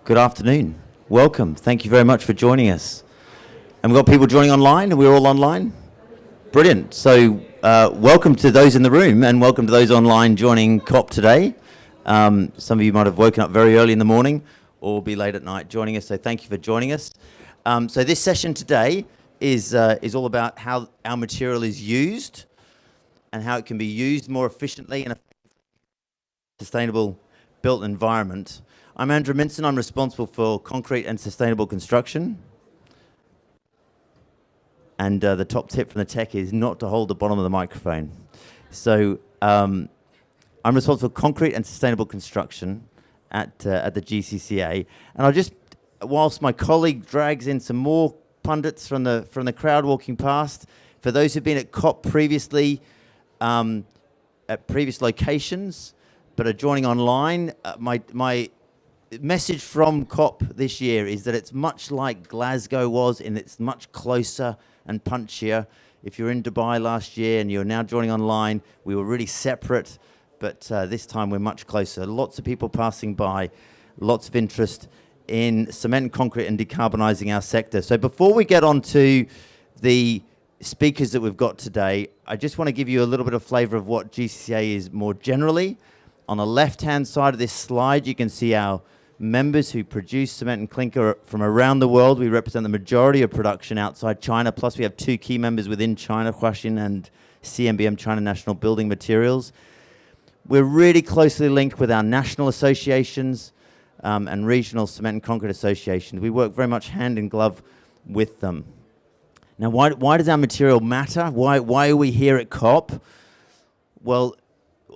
Good afternoon. Welcome. Thank you very much for joining us. And we've got people joining online. Are we all online? Brilliant. So welcome to those in the room and welcome to those online joining COP today. Some of you might have woken up very early in the morning or be late at night joining us, so thank you for joining us. So this session today is all about how our material is used and how it can be used more efficiently in a sustainable built environment. I'm Andrew Minson. I'm responsible for concrete and sustainable construction. And the top tip from the tech is not to hold the bottom of the microphone. So I'm responsible for concrete and sustainable construction at the GCCA. And I'll just, whilst my colleague drags in some more pundits from the crowd walking past, for those who've been at COP previously, at previous locations, but are joining online, my message from COP this year is that it's much like Glasgow was, in it's much closer and punchier. If you're in Dubai last year and you're now joining online, we were really separate, but this time we're much closer. Lots of people passing by, lots of interest in cement and concrete and decarbonising our sector. So before we get on to the speakers that we've got today, I just want to give you a little bit of flavour of what GCCA is more generally. On the left-hand side of this slide, you can see our members who produce cement and clinker from around the world. We represent the majority of production outside China, plus we have two key members within China, Huaxin and CMBM, China National Building Materials. We're really closely linked with our national associations and regional cement and concrete associations. We work very much hand in glove with them. Now, why does our material matter? Why are we here at COP? Well,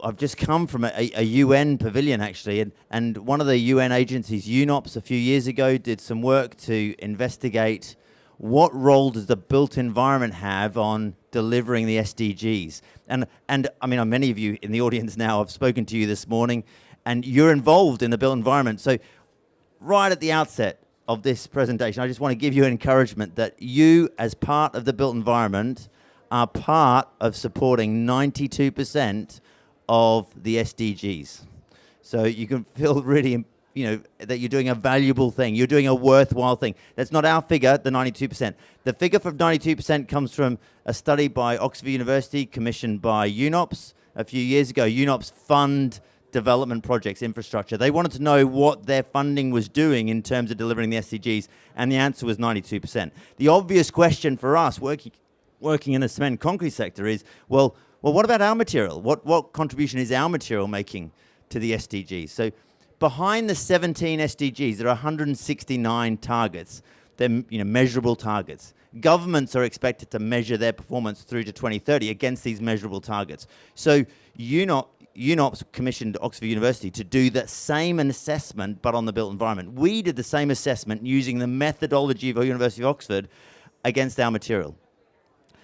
I've just come from a UN pavilion, actually, and one of the UN agencies, UNOPS, a few years ago, did some work to investigate what role does the built environment have on delivering the SDGs. And I mean, many of you in the audience now have spoken to you this morning, and you're involved in the built environment. So right at the outset of this presentation, I just want to give you encouragement that you, as part of the built environment, are part of supporting 92% of the SDGs. So you can feel really, that you're doing a valuable thing. You're doing a worthwhile thing. That's not our figure, the 92%. The figure for 92% comes from a study by Oxford University commissioned by UNOPS a few years ago. UNOPS fund development projects, infrastructure. They wanted to know what their funding was doing in terms of delivering the SDGs, and the answer was 92%. The obvious question for us working in the cement and concrete sector is, well, what about our material? What contribution is our material making to the SDGs? So behind the 17 SDGs, there are 169 targets. They're measurable targets. Governments are expected to measure their performance through to 2030 against these measurable targets. So UNOPS commissioned Oxford University to do the same assessment, but on the built environment. We did the same assessment using the methodology of the University of Oxford against our material.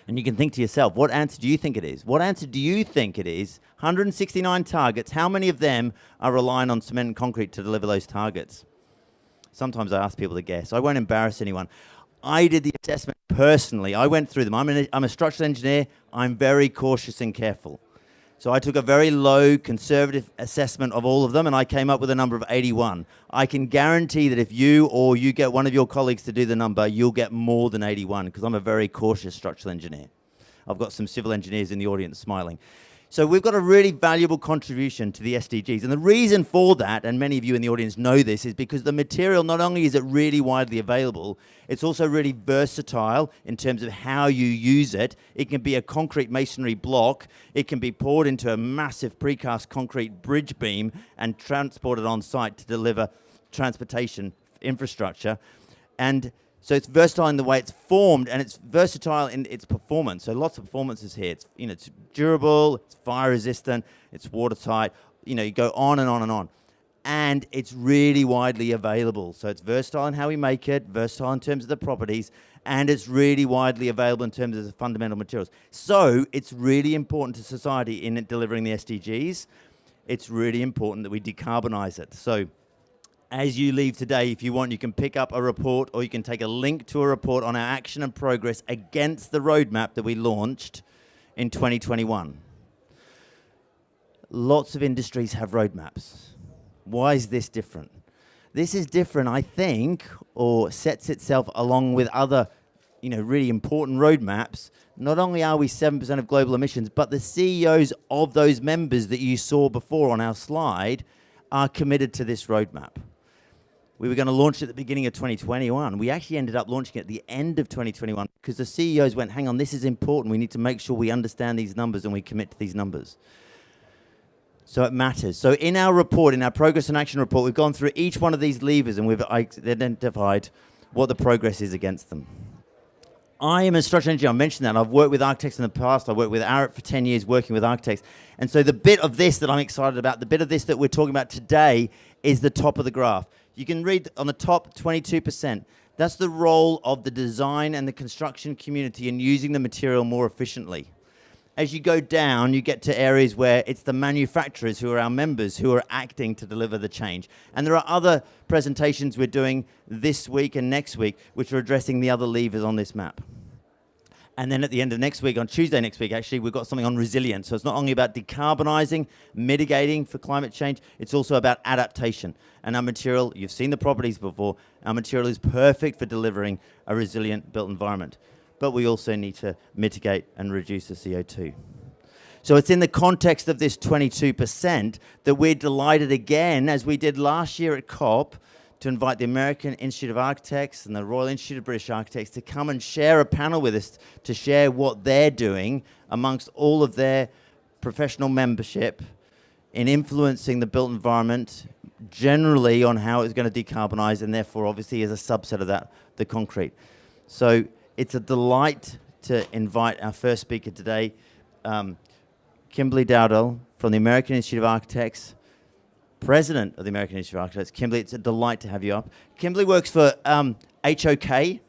And you can think to yourself, what answer do you think it is? What answer do you think it is? 169 targets, how many of them are relying on cement and concrete to deliver those targets? Sometimes I ask people to guess. I won't embarrass anyone. I did the assessment personally. I went through them. I'm a structural engineer. I'm very cautious and careful. So I took a very low, conservative assessment of all of them, and I came up with a number of 81. I can guarantee that if you get one of your colleagues to do the number, you'll get more than 81, because I'm a very cautious structural engineer. I've got some civil engineers in the audience smiling. So we've got a really valuable contribution to the SDGs. And the reason for that, and many of you in the audience know this, is because the material, not only is it really widely available, it's also really versatile in terms of how you use it. It can be a concrete masonry block. It can be poured into a massive precast concrete bridge beam and transported on site to deliver transportation infrastructure. And so it's versatile in the way it's formed, and it's versatile in its performance. So lots of performances here. It's durable, it's fire resistant, it's watertight. You go on and on and on. And it's really widely available. So it's versatile in how we make it, versatile in terms of the properties, and it's really widely available in terms of the fundamental materials. So it's really important to society in delivering the SDGs. It's really important that we decarbonize it. So as you leave today, if you want, you can pick up a report or you can take a link to a report on our action and progress against the roadmap that we launched in 2021. Lots of industries have roadmaps. Why is this different? This is different, I think, or sets itself along with other, really important roadmaps. Not only are we 7% of global emissions, but the CEOs of those members that you saw before on our slide are committed to this roadmap. We were going to launch it at the beginning of 2021. We actually ended up launching it at the end of 2021 because the CEOs went, hang on, this is important. We need to make sure we understand these numbers and we commit to these numbers. So it matters. So in our report, in our progress and action report, we've gone through each one of these levers and we've identified what the progress is against them. I am a structural engineer. I mentioned that. I've worked with architects in the past. I worked with Arup for 10 years working with architects. And so the bit of this that I'm excited about, the bit of this that we're talking about today is the top of the graph. You can read on the top 22%. That's the role of the design and the construction community in using the material more efficiently. As you go down, you get to areas where it's the manufacturers who are our members who are acting to deliver the change. And there are other presentations we're doing this week and next week which are addressing the other levers on this map. And then at the end of next week, on Tuesday next week, actually, we've got something on resilience. So it's not only about decarbonizing, mitigating for climate change, it's also about adaptation. And our material, you've seen the properties before, our material is perfect for delivering a resilient built environment. But we also need to mitigate and reduce the CO2. So it's in the context of this 22% that we're delighted again, as we did last year at COP, to invite the American Institute of Architects and the Royal Institute of British Architects to come and share a panel with us to share what they're doing amongst all of their professional membership in influencing the built environment generally on how it's going to decarbonize, and therefore obviously as a subset of that, the concrete. So it's a delight to invite our first speaker today, Kimberly Dowdell from the American Institute of Architects, President of the American Institute of Architects. Kimberly, it's a delight to have you up. Kimberly works for HOK.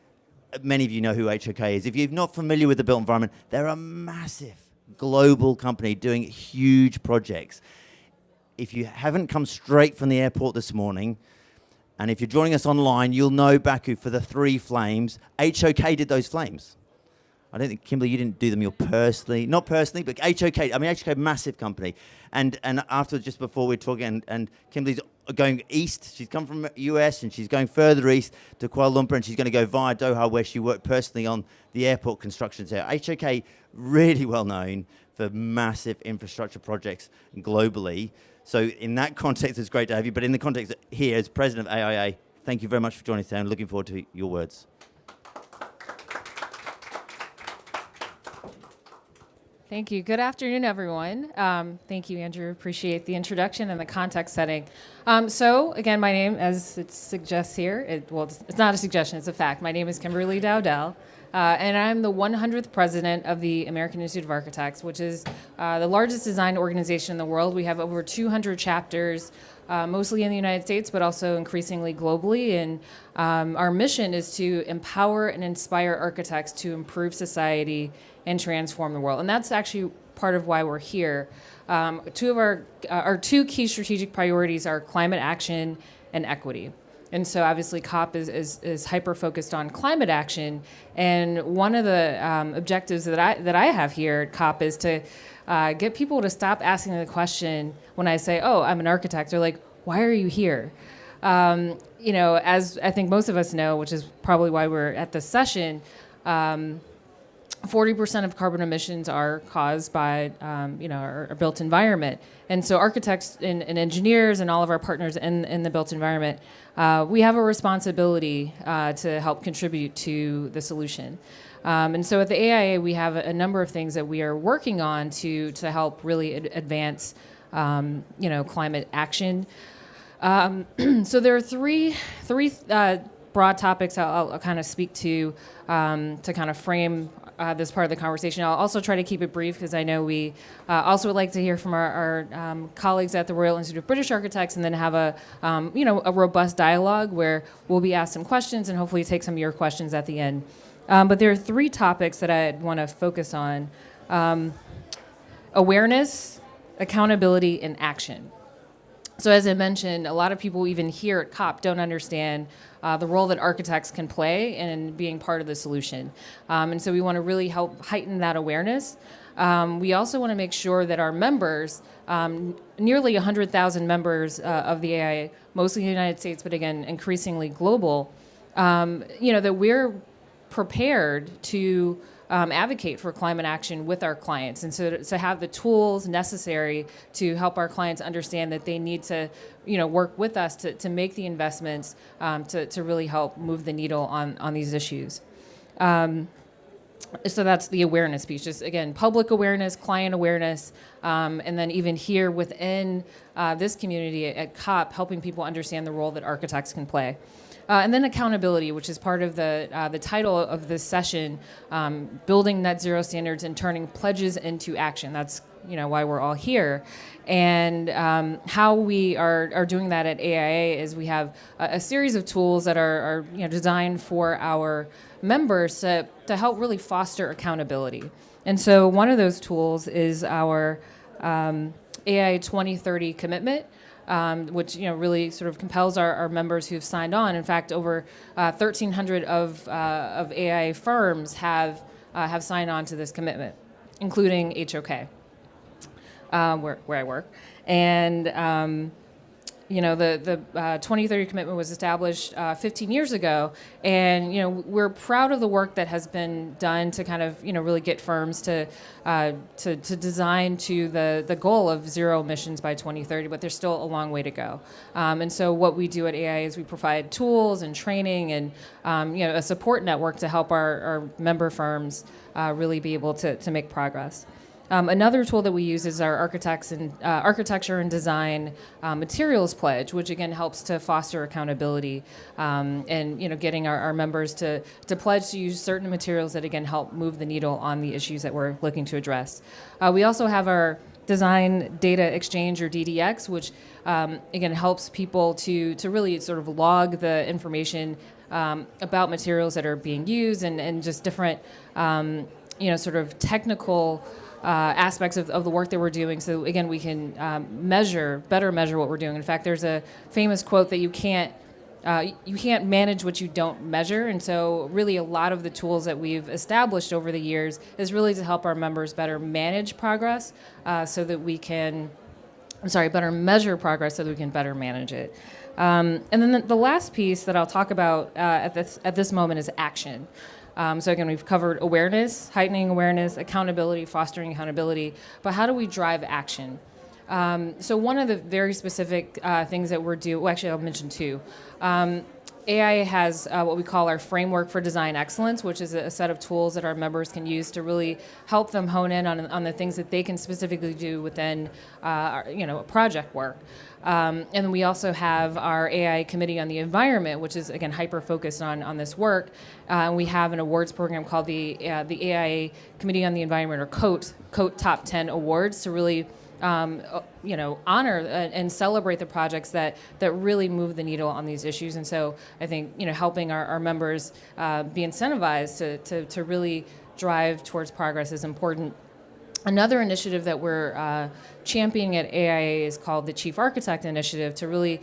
Many of you know who HOK is. If you're not familiar with the built environment, they're a massive global company doing huge projects. If you haven't come straight from the airport this morning, and if you're joining us online, you'll know Baku for the 3 flames. HOK did those flames. I don't think, Kimberly, you didn't do them not personally, but HOK, HOK, massive company. And after, just before we were talking, and Kimberly's going east. She's come from US and she's going further east to Kuala Lumpur, and she's going to go via Doha, where she worked personally on the airport constructions there. HOK, really well known for massive infrastructure projects globally. So in that context, it's great to have you. But in the context here, as president of AIA, thank you very much for joining us today, and looking forward to your words. Thank you. Good afternoon, everyone. Thank you, Andrew. Appreciate the introduction and the context setting. So again, my name, as it suggests here, it's not a suggestion, it's a fact. My name is Kimberly Dowdell. And I'm the 100th president of the American Institute of Architects, which is the largest design organization in the world. We have over 200 chapters, mostly in the United States, but also increasingly globally. And our mission is to empower and inspire architects to improve society and transform the world. And that's actually part of why we're here. Two of our 2 key strategic priorities are climate action and equity. And so obviously COP is hyper-focused on climate action. And one of the objectives that I have here at COP is to get people to stop asking the question when I say, oh, I'm an architect. They're like, why are you here? As I think most of us know, which is probably why we're at this session, 40% of carbon emissions are caused by, our built environment. And so architects and engineers and all of our partners in the built environment, we have a responsibility to help contribute to the solution. And so at the AIA, we have a number of things that we are working on to help really advance, climate action. So there are three broad topics I'll kind of speak to kind of frame this part of the conversation. I'll also try to keep it brief because I know we also would like to hear from our colleagues at the Royal Institute of British Architects, and then have a robust dialogue where we'll be asked some questions and hopefully take some of your questions at the end. But there are 3 topics that I want to focus on: awareness, accountability, and action. So as I mentioned, a lot of people even here at COP don't understand the role that architects can play in being part of the solution. And so we want to really help heighten that awareness. We also want to make sure that our members, nearly 100,000 members of the AIA, mostly in the United States, but again, increasingly global, that we're prepared to advocate for climate action with our clients, and so to have the tools necessary to help our clients understand that they need to, work with us to make the investments to really help move the needle on these issues. So that's the awareness piece, just again, public awareness, client awareness, and then even here within this community at COP, helping people understand the role that architects can play. And then accountability, which is part of the title of this session, building net zero standards and turning pledges into action. That's why we're all here. And how we are doing that at AIA is we have a series of tools that are designed for our members to help really foster accountability. And so one of those tools is our AIA 2030 commitment, which really sort of compels our members who've signed on. In fact, over 1,300 of AIA firms have signed on to this commitment, including HOK, where I work. And the 2030 commitment was established 15 years ago, and we're proud of the work that has been done to kind of really get firms to design to the goal of zero emissions by 2030, but there's still a long way to go. And so what we do at AI is we provide tools and training and a support network to help our member firms really be able to make progress. Another tool that we use is our architecture and design materials pledge, which again helps to foster accountability and getting our members to pledge to use certain materials that again help move the needle on the issues that we're looking to address. We also have our Design Data Exchange, or DDX, which again helps people to really sort of log the information about materials that are being used and just different sort of technical aspects of the work that we're doing, so again we can better measure what we're doing. In fact, there's a famous quote that you can't manage what you don't measure, and so really a lot of the tools that we've established over the years is really to help our members better manage progress, so that we can better measure progress so that we can better manage it. And then the last piece that I'll talk about at this moment is action. So again, we've covered awareness, heightening awareness, accountability, fostering accountability, but how do we drive action? So one of the very specific things that we're doing, well, actually I'll mention two. AI has what we call our framework for design excellence, which is a set of tools that our members can use to really help them hone in on the things that they can specifically do within project work. And then we also have our AI Committee on the Environment, which is, again, hyper-focused on this work. We have an awards program called the AI Committee on the Environment, or COAT Top 10 Awards, to really honor and celebrate the projects that really move the needle on these issues. And so I think, helping our members be incentivized to really drive towards progress is important. Another initiative that we're championing at AIA is called the Chief Architect Initiative, to really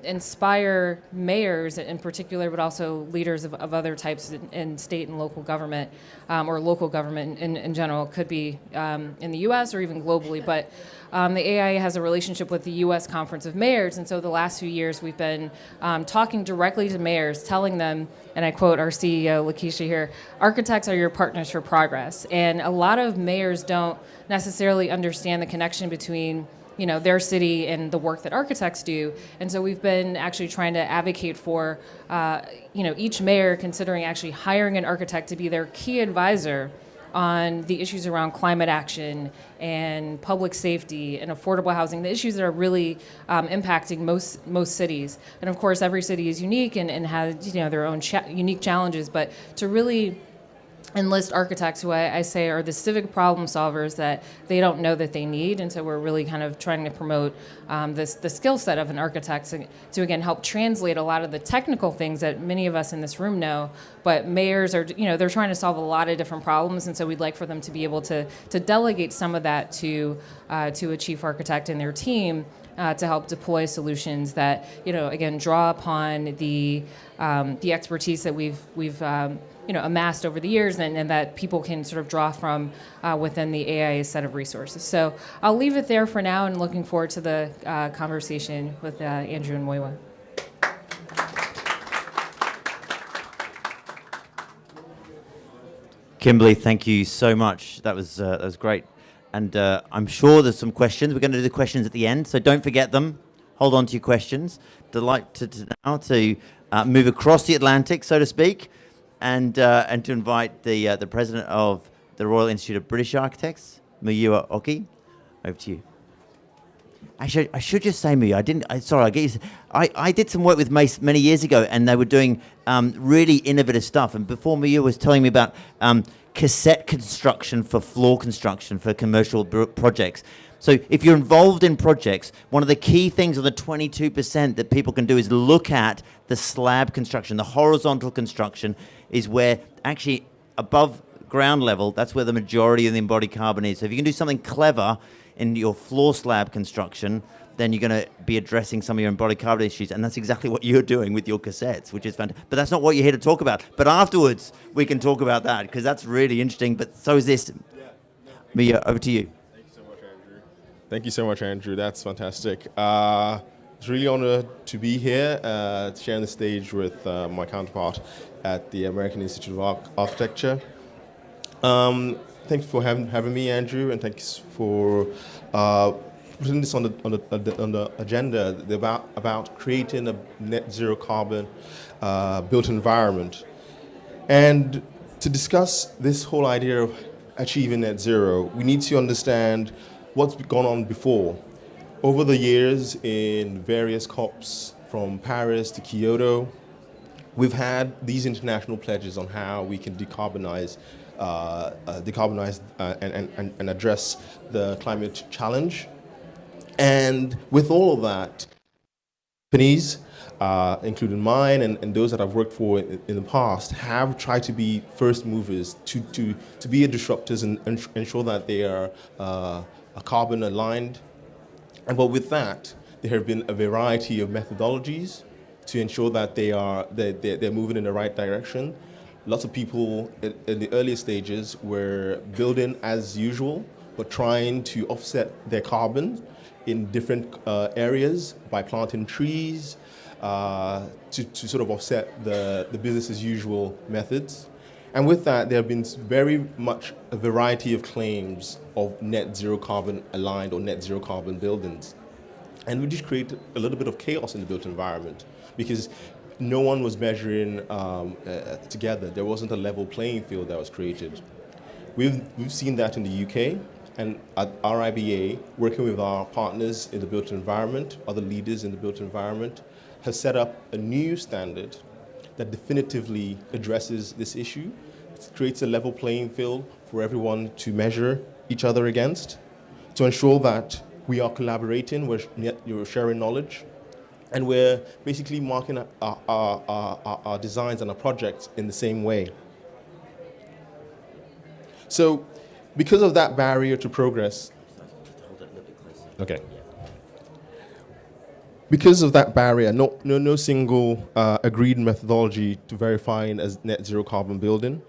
inspire mayors in particular, but also leaders of other types in state and local government, or local government in general. Could be in the U.S. or even globally, but the AIA has a relationship with the U.S. Conference of Mayors, and so the last few years we've been talking directly to mayors, telling them, and I quote our CEO, Lakeisha here, "Architects are your partners for progress." And a lot of mayors don't necessarily understand the connection between their city and the work that architects do. And so we've been actually trying to advocate for each mayor considering actually hiring an architect to be their key advisor on the issues around climate action and public safety and affordable housing, the issues that are really impacting most cities. And of course, every city is unique and has their own unique challenges, but to really enlist architects, who I say are the civic problem solvers that they don't know that they need. And so we're really kind of trying to promote the skill set of an architect to again help translate a lot of the technical things that many of us in this room know, but mayors are they're trying to solve a lot of different problems, and so we'd like for them to be able to delegate some of that to a chief architect and their team, to help deploy solutions that, again, draw upon the expertise that we've amassed over the years, and that people can sort of draw from within the AIA set of resources. So I'll leave it there for now, and looking forward to the conversation with Andrew and Moiwa. Kimberly, thank you so much. That was great. And I'm sure there's some questions. We're going to do the questions at the end, so don't forget them. Hold on to your questions. Delighted now to move across the Atlantic, so to speak, and to invite the president of the Royal Institute of British Architects, Muyiwa Oki. Over to you. I should just say, Muyiwa, I did some work with Mace many years ago, and they were doing really innovative stuff. And before Muyiwa was telling me about cassette construction for floor construction for commercial projects. So if you're involved in projects, one of the key things on the 22% that people can do is look at the slab construction. The horizontal construction is where actually above ground level, that's where the majority of the embodied carbon is. So if you can do something clever in your floor slab construction, then you're going to be addressing some of your embodied carbon issues. And that's exactly what you're doing with your cassettes, which is fantastic. But that's not what you're here to talk about. But afterwards, we can talk about that, because that's really interesting. But so is this. Mia, over to you. Thank you so much, Andrew. That's fantastic. It's really honored to be here, sharing the stage with my counterpart at the American Institute of Architecture. Thanks for having me, Andrew, and thanks for putting this on the agenda about creating a net zero carbon built environment. And to discuss this whole idea of achieving net zero, we need to understand what's gone on before. Over the years, in various COPs, from Paris to Kyoto, we've had these international pledges on how we can decarbonize and address the climate challenge. And with all of that, companies, including mine and those that I've worked for in the past, have tried to be first movers, to be disruptors and ensure that they are carbon aligned. But with that, there have been a variety of methodologies to ensure that they're moving in the right direction. Lots of people in the earlier stages were building as usual, but trying to offset their carbon in different areas by planting trees to sort of offset the business as usual methods. And with that, there have been very much a variety of claims of net zero carbon aligned or net zero carbon buildings. And we just create a little bit of chaos in the built environment because no one was measuring together. There wasn't a level playing field that was created. We've seen that in the UK, and at RIBA, working with our partners in the built environment, other leaders in the built environment, has set up a new standard that definitively addresses this issue. It creates a level playing field for everyone to measure each other against, to ensure that we are collaborating, we're sharing knowledge, and we're basically marking our designs and our projects in the same way. So, because of that barrier to progress, okay. Because of that barrier, no single agreed methodology to verifying as net zero carbon building,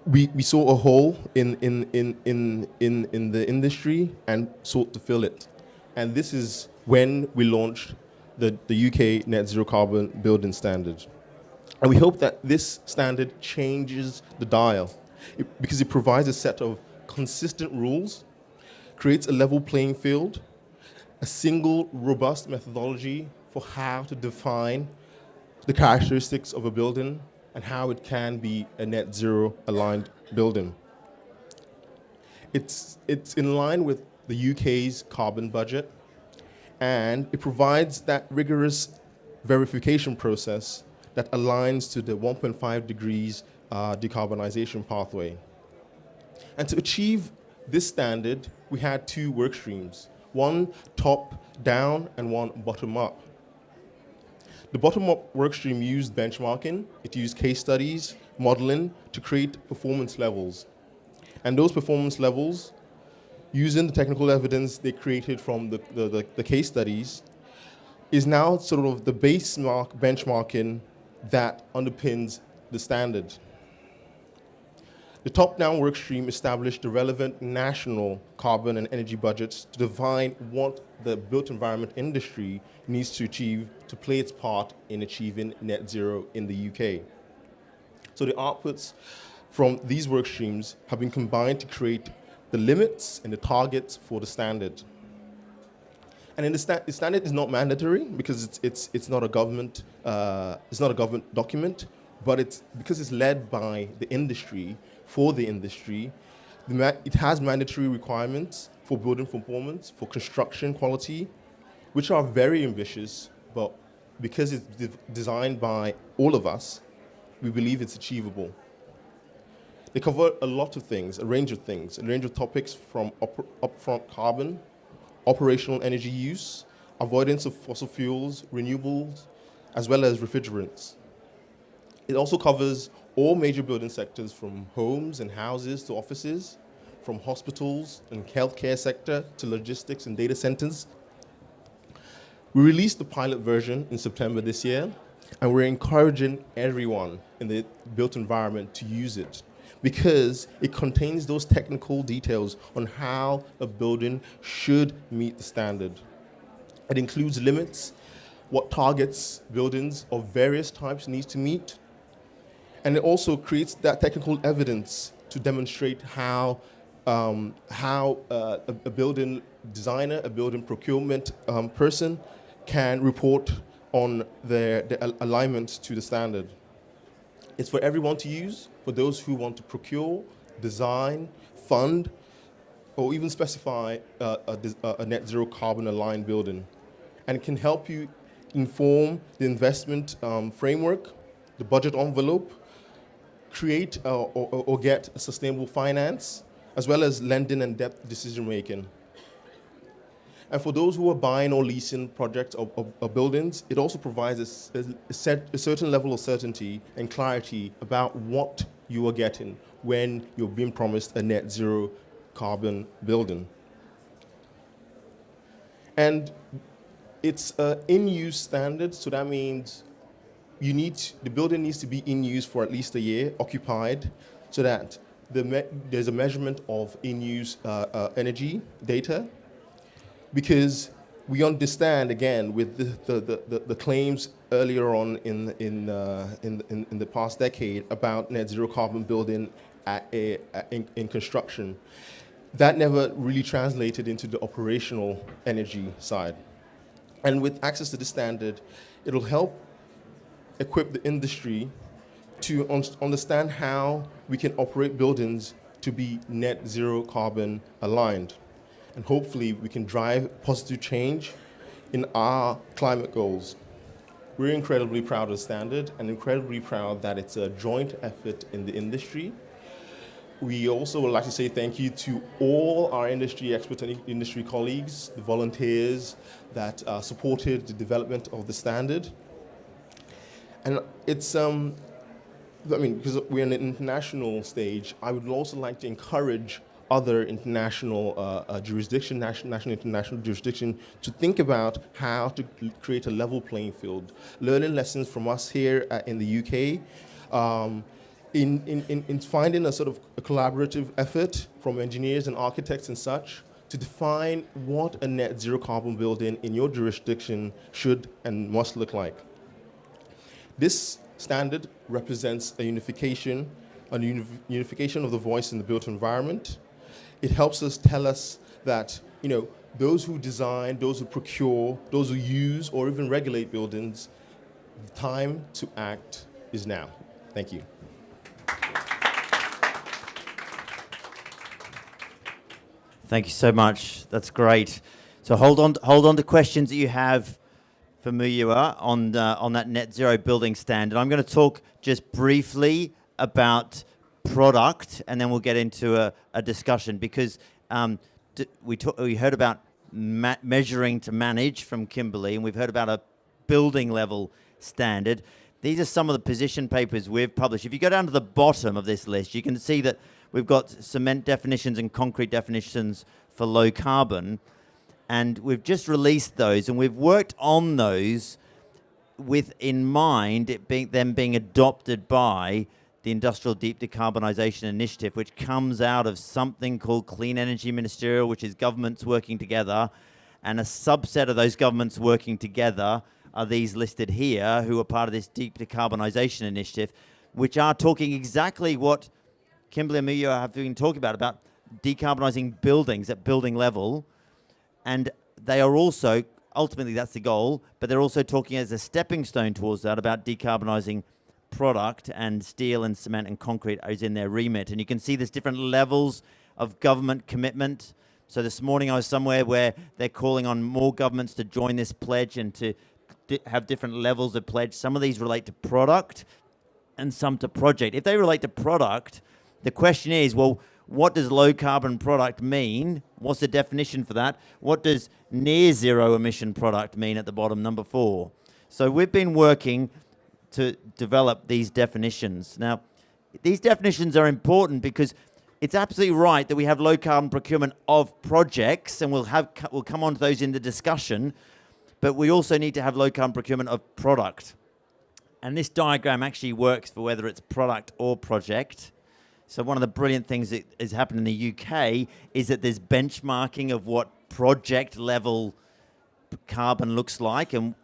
we saw a hole in the industry and sought to fill it. And this is when we launched the UK net zero carbon building standard. And we hope that this standard changes the dial because it provides a set of consistent rules, creates a level playing field, a single robust methodology for how to define the characteristics of a building and how it can be a net zero aligned building. It's in line with the UK's carbon budget, and it provides that rigorous verification process that aligns to the 1.5 degrees decarbonization pathway. And to achieve this standard, we had two work streams, one top-down and one bottom-up. The bottom-up workstream used benchmarking, it used case studies, modeling to create performance levels. And those performance levels using the technical evidence they created from the case studies, is now sort of the benchmarking that underpins the standard. The top-down workstream established the relevant national carbon and energy budgets to define what the built environment industry needs to achieve to play its part in achieving net zero in the UK. So the outputs from these workstreams have been combined to create the limits and the targets for the standard. And then the standard is not mandatory because it's not a government document, but it's because it's led by the industry for the industry. It has mandatory requirements for building performance, for construction quality, which are very ambitious, but because it's designed by all of us, we believe it's achievable. They cover a lot of things, a range of topics from upfront carbon, operational energy use, avoidance of fossil fuels, renewables, as well as refrigerants. It also covers all major building sectors from homes and houses to offices, from hospitals and healthcare sector to logistics and data centers. We released the pilot version in September this year, and we're encouraging everyone in the built environment to use it because it contains those technical details on how a building should meet the standard. It includes limits, what targets buildings of various types need to meet, and it also creates that technical evidence to demonstrate how a building designer, a building procurement person can report on their alignment to the standard. It's for everyone to use, for those who want to procure, design, fund, or even specify a net zero carbon aligned building. And it can help you inform the investment framework, the budget envelope, create or get a sustainable finance, as well as lending and debt decision making. And for those who are buying or leasing projects or buildings, it also provides a certain level of certainty and clarity about what you are getting when you're being promised a net zero carbon building. And it's an in-use standard, so that means the building needs to be in use for at least a year, occupied, so that there's a measurement of in-use energy data. Because we understand, again, with the claims earlier on in the past decade about net zero carbon building in construction, that never really translated into the operational energy side. And with access to the standard, it'll help equip the industry to understand how we can operate buildings to be net zero carbon aligned. And hopefully we can drive positive change in our climate goals. We're incredibly proud of the standard and incredibly proud that it's a joint effort in the industry. We also would like to say thank you to all our industry experts and industry colleagues, the volunteers that supported the development of the standard. And it's, because we're in an international stage, I would also like to encourage other international national international jurisdiction to think about how to create a level playing field, learning lessons from us here in the UK, in finding a sort of a collaborative effort from engineers and architects and such to define what a net zero carbon building in your jurisdiction should and must look like. This standard represents a unification of the voice in the built environment. It helps us tell us that, those who design, those who procure, those who use or even regulate buildings, the time to act is now. Thank you. Thank you so much. That's great. So hold on to questions that you have for Muyua on that net zero building standard. I'm going to talk just briefly about product, and then we'll get into a discussion, because we heard about measuring to manage from Kimberly, and we've heard about a building level standard. These are some of the position papers we've published. If you go down to the bottom of this list, you can see that we've got cement definitions and concrete definitions for low carbon, and we've just released those, and we've worked on those with in mind them being adopted by the Industrial Deep Decarbonisation Initiative, which comes out of something called Clean Energy Ministerial, which is governments working together, and a subset of those governments working together are these listed here, who are part of this Deep Decarbonisation Initiative, which are talking exactly what Kimberly and Muyo have been talking about decarbonising buildings at building level. And they are also, ultimately that's the goal, but they're also talking as a stepping stone towards that about decarbonising product, and steel and cement and concrete is in their remit. And you can see there's different levels of government commitment. So this morning I was somewhere where they're calling on more governments to join this pledge and to have different levels of pledge. Some of these relate to product and some to project. If they relate to product, the question is, well, what does low carbon product mean? What's the definition for that? What does near zero emission product mean at the bottom, number 4? So we've been working to develop these definitions. Now, these definitions are important because it's absolutely right that we have low carbon procurement of projects, and we'll come on to those in the discussion, but we also need to have low carbon procurement of product. And this diagram actually works for whether it's product or project. So one of the brilliant things that has happened in the UK is that there's benchmarking of what project level carbon looks like, and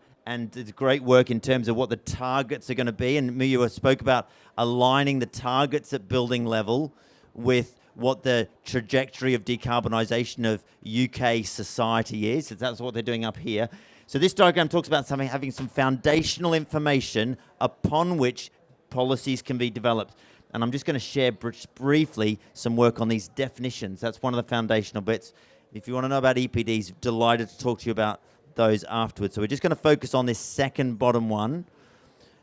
there's great work in terms of what the targets are going to be. And Muyo spoke about aligning the targets at building level with what the trajectory of decarbonisation of UK society is. So that's what they're doing up here. So this diagram talks about having some foundational information upon which policies can be developed. And I'm just going to share briefly some work on these definitions. That's one of the foundational bits. If you want to know about EPDs, delighted to talk to you about those afterwards. So we're just going to focus on this second bottom one.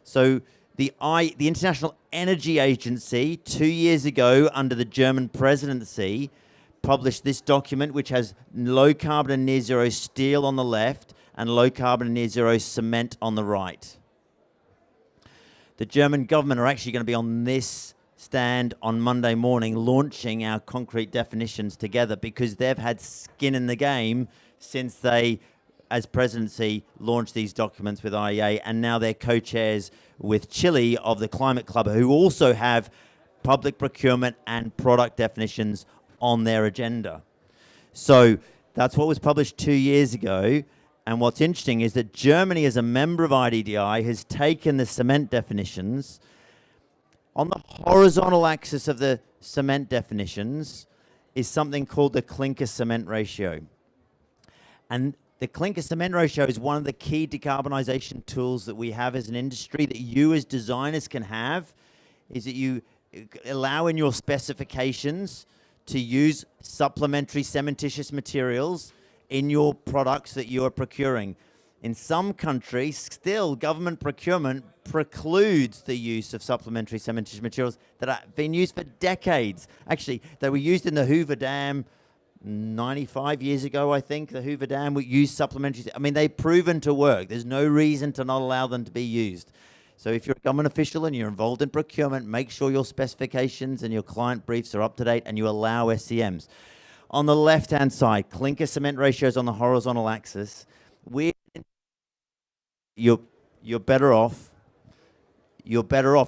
So the International Energy Agency, 2 years ago, under the German presidency, published this document which has low carbon and near zero steel on the left and low carbon and near zero cement on the right. The German government are actually going to be on this stand on Monday morning launching our concrete definitions together, because they've had skin in the game since they, as presidency, launched these documents with IEA, and now they're co-chairs with Chile of the Climate Club, who also have public procurement and product definitions on their agenda. So that's what was published 2 years ago. And what's interesting is that Germany, as a member of IDDI, has taken the cement definitions. On the horizontal axis of the cement definitions is something called the clinker cement ratio. And the clinker cement ratio is one of the key decarbonisation tools that we have as an industry, that you as designers can have, is that you allow in your specifications to use supplementary cementitious materials in your products that you are procuring. In some countries, still, government procurement precludes the use of supplementary cementitious materials that have been used for decades. Actually, they were used in the Hoover Dam 95 years ago, I think. The Hoover Dam would use supplementary. I mean, they've proven to work. There's no reason to not allow them to be used. So if you're a government official and you're involved in procurement, make sure your specifications and your client briefs are up to date and you allow SCMs. On the left-hand side, clinker cement ratios on the horizontal axis. You're better off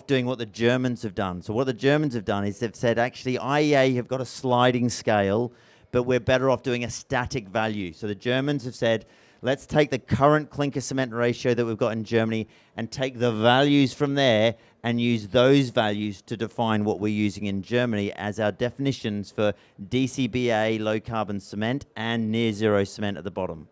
doing what the Germans have done. So what the Germans have done is they've said, actually, IEA have got a sliding scale, but we're better off doing a static value. So the Germans have said, let's take the current clinker cement ratio that we've got in Germany and take the values from there and use those values to define what we're using in Germany as our definitions for DCBA, low carbon cement, and near zero cement at the bottom.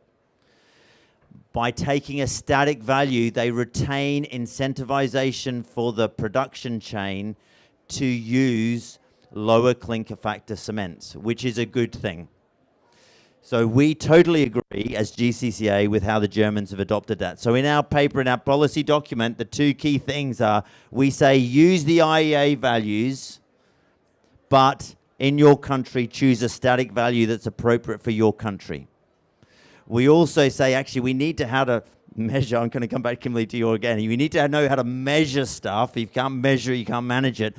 By taking a static value, they retain incentivization for the production chain to use lower clinker factor cements, which is a good thing. So we totally agree as GCCA with how the Germans have adopted that. So in our paper, in our policy document, the two key things are, we say use the IEA values, but in your country, choose a static value that's appropriate for your country. We also say, actually, we need to how to measure. I'm going to come back, Kimberly, to you again. We need to know how to measure stuff. If you can't measure it, you can't manage it.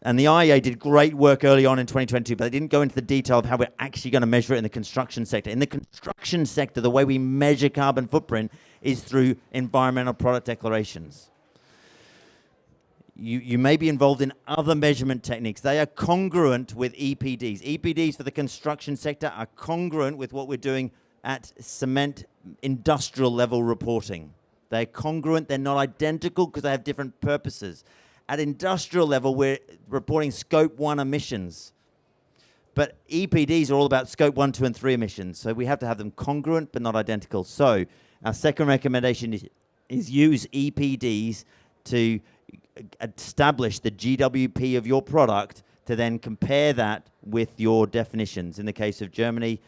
And the IEA did great work early on in 2022, but they didn't go into the detail of how we're actually going to measure it in the construction sector. In the construction sector, the way we measure carbon footprint is through environmental product declarations. You may be involved in other measurement techniques. They are congruent with EPDs. EPDs for the construction sector are congruent with what we're doing at cement industrial level reporting. They're congruent, they're not identical because they have different purposes. At industrial level, we're reporting scope 1 emissions. But EPDs are all about scope 1, 2, and 3 emissions. So we have to have them congruent but not identical. So our second recommendation is use EPDs to establish the GWP of your product to then compare that with your definitions. In the case of Germany,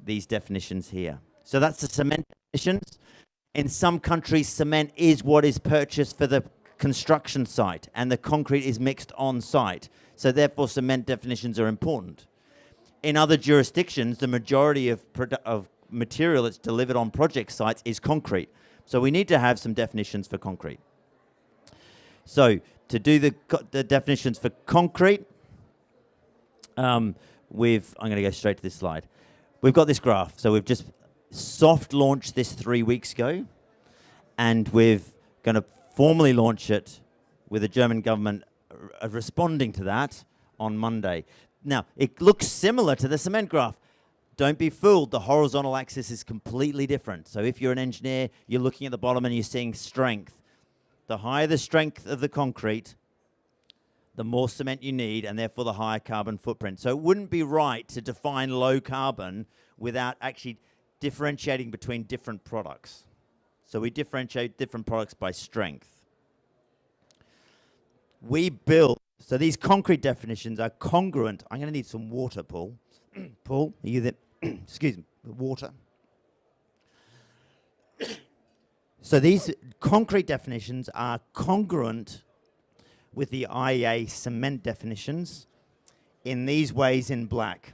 these definitions here. So that's the cement definitions. In some countries, cement is what is purchased for the construction site, and the concrete is mixed on site. So therefore, cement definitions are important. In other jurisdictions, the majority of material that's delivered on project sites is concrete. So we need to have some definitions for concrete. So to do the definitions for concrete, I'm going to go straight to this slide. We've got this graph. So we've just soft launched this 3 weeks ago, and we're going to formally launch it with the German government responding to that on Monday. Now, it looks similar to the cement graph. Don't be fooled. The horizontal axis is completely different. So if you're an engineer, you're looking at the bottom and you're seeing strength. The higher the strength of the concrete, the more cement you need, and therefore the higher carbon footprint. So it wouldn't be right to define low carbon without actually differentiating between different products. So we differentiate different products by strength. We build, so these concrete definitions are congruent. I'm going to need some water, Paul. Paul, are you there? Excuse me, water. So these concrete definitions are congruent with the IEA cement definitions in these ways in black.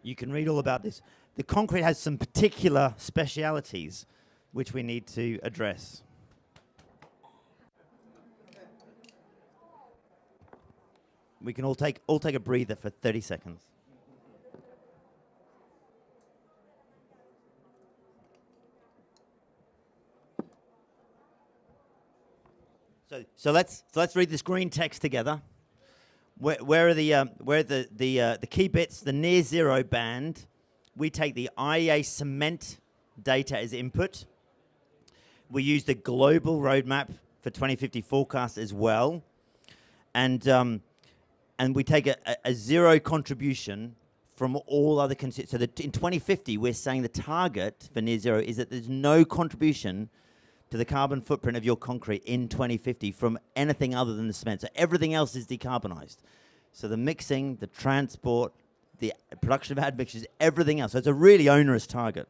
You can read all about this. The concrete has some particular specialities which we need to address. We can all take a breather for 30 seconds. So let's read this green text together. Where are the key bits? The near zero band. We take the IEA cement data as input. We use the global roadmap for 2050 forecast as well, and we take a zero contribution from all other so that in 2050 we're saying the target for near zero is that there's no contribution to the carbon footprint of your concrete in 2050 from anything other than the cement. So everything else is decarbonized. So the mixing, the transport, the production of admixtures, everything else. So it's a really onerous target.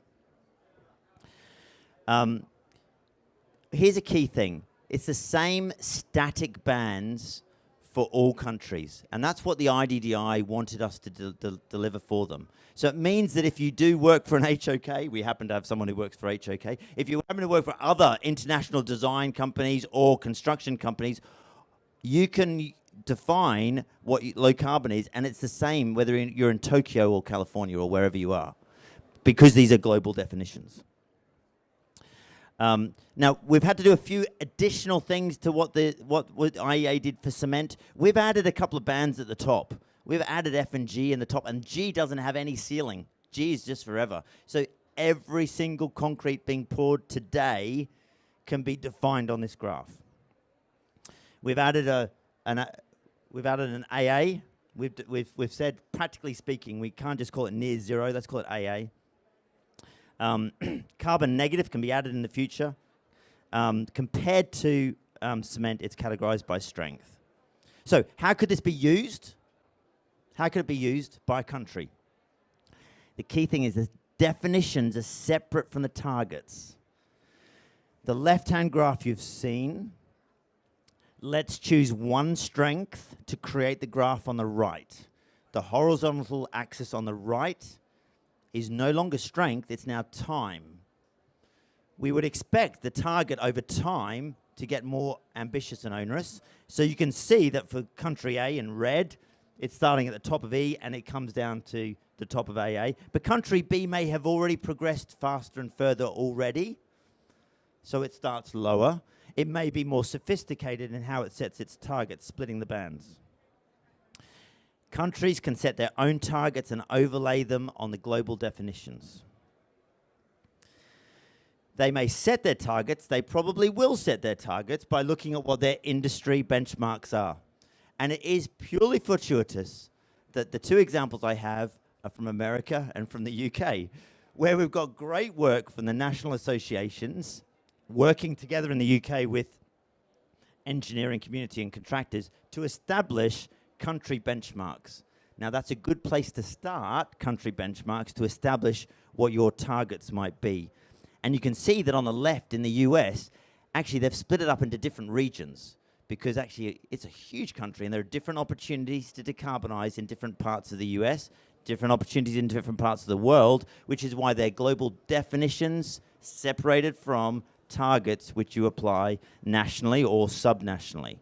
Here's a key thing. It's the same static bands for all countries. And that's what the IDDI wanted us to deliver for them. So it means that if you do work for an HOK, we happen to have someone who works for HOK, if you happen to work for other international design companies or construction companies, you can define what low carbon is, and it's the same whether you're in Tokyo or California or wherever you are, because these are global definitions. Now, we've had to do a few additional things to what IEA did for cement. We've added a couple of bands at the top. We've added F and G in the top, and G doesn't have any ceiling. G is just forever. So every single concrete being poured today can be defined on this graph. We've added an AA. We've said, practically speaking, we can't just call it near zero. Let's call it AA. Carbon negative can be added in the future. Compared to cement, it's categorized by strength. So how could this be used? How could it be used by country? The key thing is the definitions are separate from the targets. The left-hand graph you've seen, let's choose one strength to create the graph on the right. The horizontal axis on the right is no longer strength, it's now time. We would expect the target over time to get more ambitious and onerous. So you can see that for country A in red, it's starting at the top of E and it comes down to the top of AA. But country B may have already progressed faster and further already, so it starts lower. It may be more sophisticated in how it sets its targets, splitting the bands. Countries can set their own targets and overlay them on the global definitions. They may set their targets, they probably will set their targets by looking at what their industry benchmarks are. And it is purely fortuitous that the two examples I have are from America and from the UK, where we've got great work from the national associations working together in the UK with engineering community and contractors to establish country benchmarks. Now that's a good place to start, country benchmarks, to establish what your targets might be. And you can see that on the left in the US, actually they've split it up into different regions because actually it's a huge country and there are different opportunities to decarbonize in different parts of the US, different opportunities in different parts of the world, which is why they're global definitions separated from targets which you apply nationally or subnationally.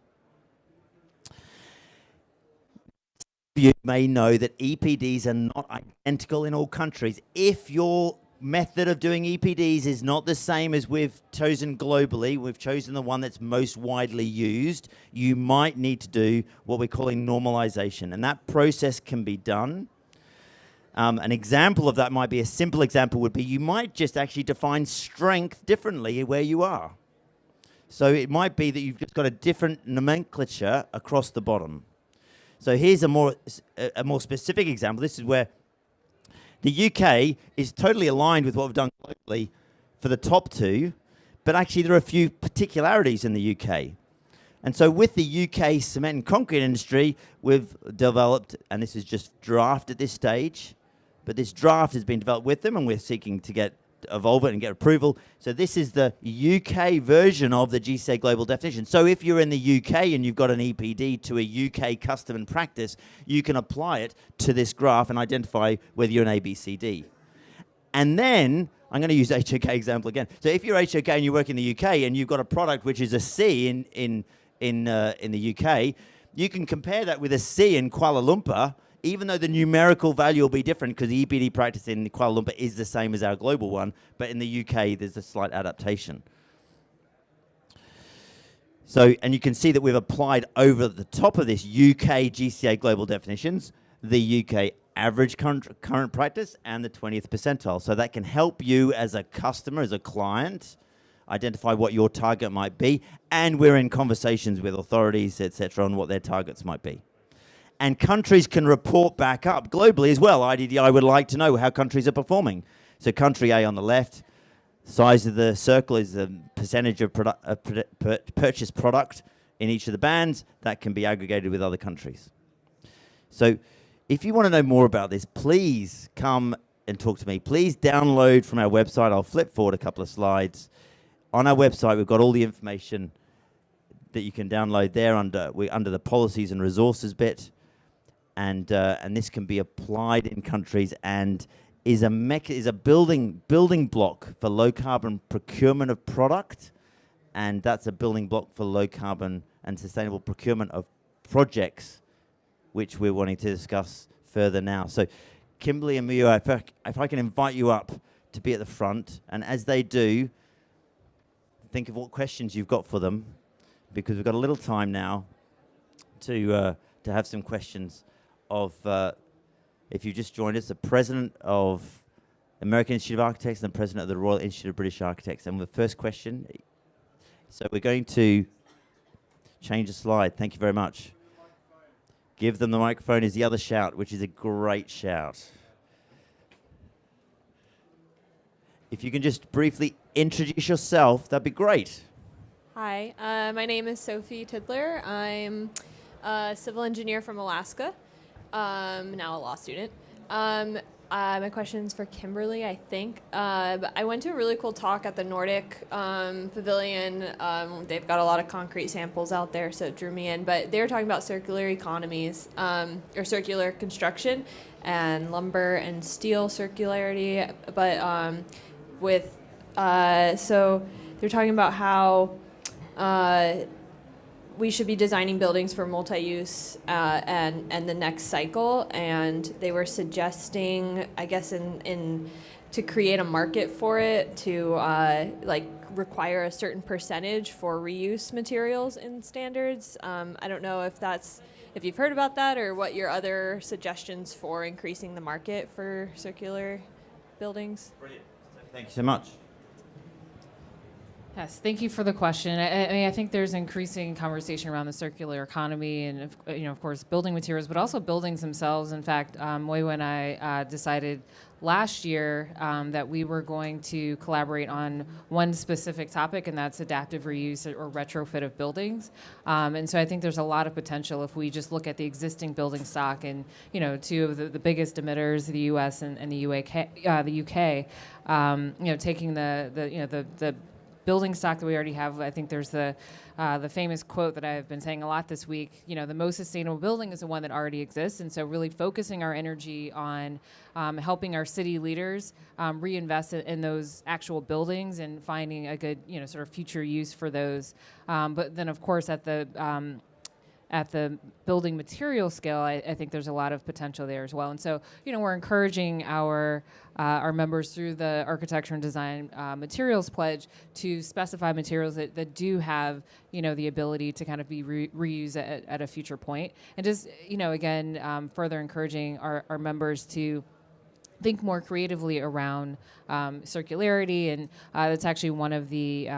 You may know that EPDs are not identical in all countries. If your method of doing EPDs is not the same as we've chosen globally, we've chosen the one that's most widely used, you might need to do what we're calling normalization, and that process can be done. An example of that might be, a simple example would be, you might just actually define strength differently where you are. So it might be that you've just got a different nomenclature across the bottom. So here's a more specific example. This is where the UK is totally aligned with what we've done globally for the top two, but actually there are a few particularities in the UK. And so with the UK cement and concrete industry, we've developed, and this is just draft at this stage, but this draft has been developed with them and we're seeking to evolve it and get approval. So this is the UK version of the GCCA global definition. So if you're in the UK and you've got an EPD to a UK custom and practice, you can apply it to this graph and identify whether you're an ABCD. And then, I'm going to use HOK example again. So if you're HOK and you work in the UK and you've got a product which is a C in the UK, you can compare that with a C in Kuala Lumpur, even though the numerical value will be different because the EPD practice in Kuala Lumpur is the same as our global one, but in the UK there's a slight adaptation. So, and you can see that we've applied over the top of this UK GCCA global definitions, the UK average current practice and the 20th percentile. So that can help you as a customer, as a client, identify what your target might be, and we're in conversations with authorities, etc., on what their targets might be. And countries can report back up globally as well. IDDI would like to know how countries are performing. So country A on the left, size of the circle is the percentage of purchased product in each of the bands. That can be aggregated with other countries. So if you want to know more about this, please come and talk to me. Please download from our website. I'll flip forward a couple of slides. On our website, we've got all the information that you can download there under the policies and resources bit. And this can be applied in countries and is a building block for low carbon procurement of product, and that's a building block for low carbon and sustainable procurement of projects, which we're wanting to discuss further now. So, Kimberly and Mio, if I can invite you up to be at the front, and as they do, think of what questions you've got for them, because we've got a little time now to have some questions. If you just joined us, the president of American Institute of Architects and the president of the Royal Institute of British Architects. And the first question, so we're going to change the slide. Thank you very much. Give them the microphone is the other shout, which is a great shout. If you can just briefly introduce yourself, that'd be great. Hi, my name is Sophie Tidler. I'm a civil engineer from Alaska. Now a law student. My question's for Kimberly, I think. I went to a really cool talk at the Nordic Pavilion. They've got a lot of concrete samples out there, so it drew me in. But they were talking about circular economies, or circular construction, and lumber and steel circularity. But so they're talking about how we should be designing buildings for multi-use and the next cycle. And they were suggesting, I guess, in to create a market for it, to like require a certain percentage for reuse materials in standards. I don't know if you've heard about that, or what your other suggestions for increasing the market for circular buildings. Brilliant. Thank you so much. Yes, thank you for the question. I mean, I think there's increasing conversation around the circular economy and, of course, building materials, but also buildings themselves. In fact, Moiwa and I decided last year that we were going to collaborate on one specific topic, and that's adaptive reuse or retrofit of buildings. And so I think there's a lot of potential if we just look at the existing building stock, and two of the biggest emitters, the U.S. and the UK, taking the building stock that we already have. I think there's the famous quote that I've been saying a lot this week. The most sustainable building is the one that already exists. And so really focusing our energy on helping our city leaders reinvest in those actual buildings and finding a good, sort of future use for those. But then, of course, at the building material scale, I think there's a lot of potential there as well. And so, we're encouraging our members through the Architecture and Design Materials Pledge to specify materials that do have, the ability to kind of be reused at a future point. And just, again, further encouraging our members to think more creatively around circularity. And that's actually one of the